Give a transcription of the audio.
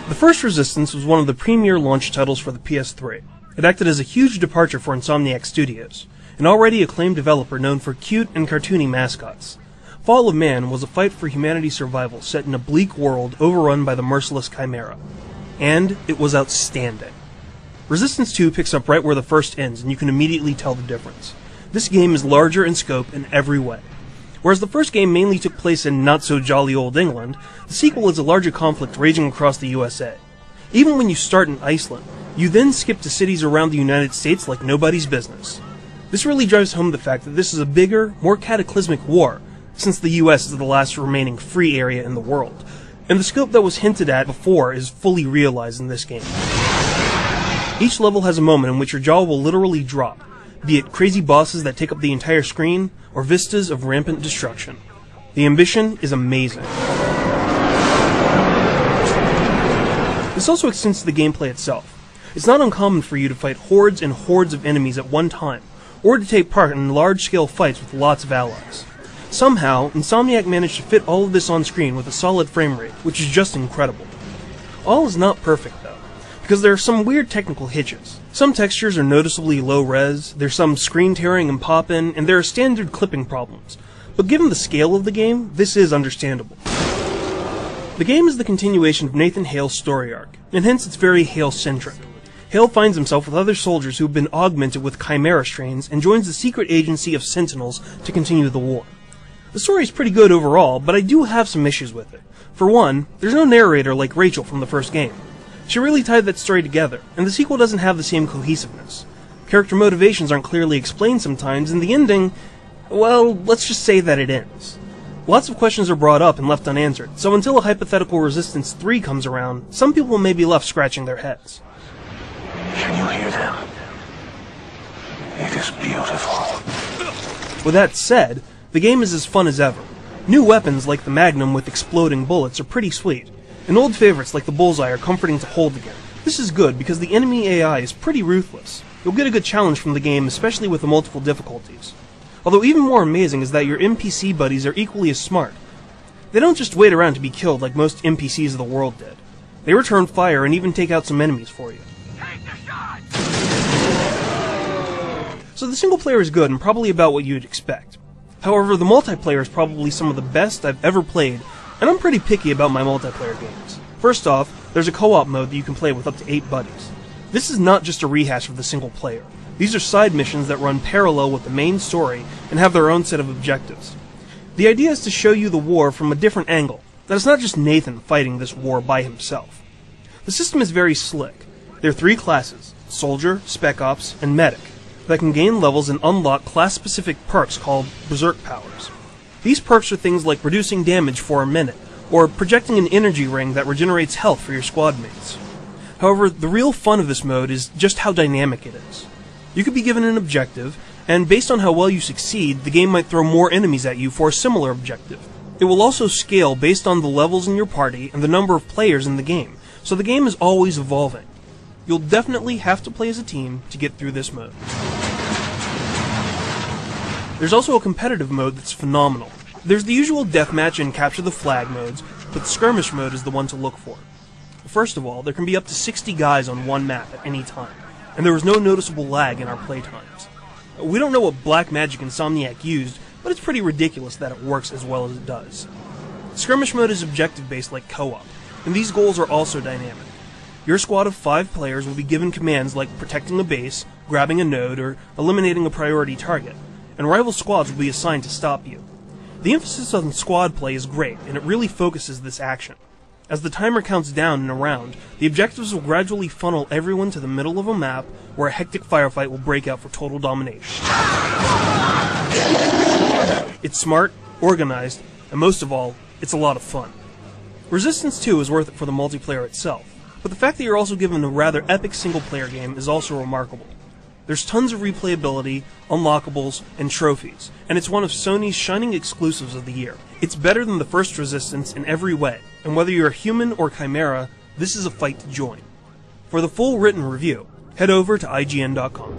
The first Resistance was one of the premier launch titles for the PS3. It acted as a huge departure for Insomniac Studios, an already acclaimed developer known for cute and cartoony mascots. Fall of Man was a fight for humanity's survival set in a bleak world overrun by the merciless Chimera. And it was outstanding. Resistance 2 picks up right where the first ends, and you can immediately tell the difference. This game is larger in scope in every way. Whereas the first game mainly took place in not-so-jolly old England, the sequel is a larger conflict raging across the USA. Even when you start in Iceland, you then skip to cities around the United States like nobody's business. This really drives home the fact that this is a bigger, more cataclysmic war, since the US is the last remaining free area in the world, and the scope that was hinted at before is fully realized in this game. Each level has a moment in which your jaw will literally drop, be it crazy bosses that take up the entire screen, or vistas of rampant destruction. The ambition is amazing. This also extends to the gameplay itself. It's not uncommon for you to fight hordes and hordes of enemies at one time, or to take part in large-scale fights with lots of allies. Somehow, Insomniac managed to fit all of this on screen with a solid frame rate, which is just incredible. All is not perfect though, because there are some weird technical hitches. Some textures are noticeably low res, there's some screen tearing and pop-in, and there are standard clipping problems. But given the scale of the game, this is understandable. The game is the continuation of Nathan Hale's story arc, and hence it's very Hale-centric. Hale finds himself with other soldiers who have been augmented with Chimera strains and joins the secret agency of Sentinels to continue the war. The story is pretty good overall, but I do have some issues with it. For one, there's no narrator like Rachel from the first game. She really tied that story together, and the sequel doesn't have the same cohesiveness. Character motivations aren't clearly explained sometimes, and the ending, well, let's just say that it ends. Lots of questions are brought up and left unanswered, so until a hypothetical Resistance 3 comes around, some people may be left scratching their heads. Can you hear them? It is beautiful. With that said, the game is as fun as ever. New weapons like the Magnum with exploding bullets are pretty sweet, and old favorites like the Bullseye are comforting to hold again. This is good because the enemy AI is pretty ruthless. You'll get a good challenge from the game, especially with the multiple difficulties. Although even more amazing is that your NPC buddies are equally as smart. They don't just wait around to be killed like most NPCs of the world did. They return fire and even take out some enemies for you. Take the shot! So the single player is good and probably about what you'd expect. However, the multiplayer is probably some of the best I've ever played, and I'm pretty picky about my multiplayer games. First off, there's a co-op mode that you can play with up to 8 buddies. This is not just a rehash of the single player. These are side missions that run parallel with the main story and have their own set of objectives. The idea is to show you the war from a different angle, that it's not just Nathan fighting this war by himself. The system is very slick. There are 3 classes, Soldier, Spec Ops, and Medic, that can gain levels and unlock class-specific perks called Berserk Powers. These perks are things like reducing damage for a minute, or projecting an energy ring that regenerates health for your squad mates. However, the real fun of this mode is just how dynamic it is. You could be given an objective, and based on how well you succeed, the game might throw more enemies at you for a similar objective. It will also scale based on the levels in your party and the number of players in the game, so the game is always evolving. You'll definitely have to play as a team to get through this mode. There's also a competitive mode that's phenomenal. There's the usual deathmatch and capture the flag modes, but the skirmish mode is the one to look for. First of all, there can be up to 60 guys on one map at any time, and there was no noticeable lag in our playtimes. We don't know what black magic Insomniac used, but it's pretty ridiculous that it works as well as it does. Skirmish mode is objective-based like co-op, and these goals are also dynamic. Your squad of 5 players will be given commands like protecting a base, grabbing a node, or eliminating a priority target, and rival squads will be assigned to stop you. The emphasis on squad play is great, and it really focuses this action. As the timer counts down in a round, the objectives will gradually funnel everyone to the middle of a map where a hectic firefight will break out for total domination. It's smart, organized, and most of all, it's a lot of fun. Resistance 2 is worth it for the multiplayer itself, but the fact that you're also given a rather epic single-player game is also remarkable. There's tons of replayability, unlockables, and trophies, and it's one of Sony's shining exclusives of the year. It's better than the first Resistance in every way, and whether you're a human or Chimera, this is a fight to join. For the full written review, head over to IGN.com.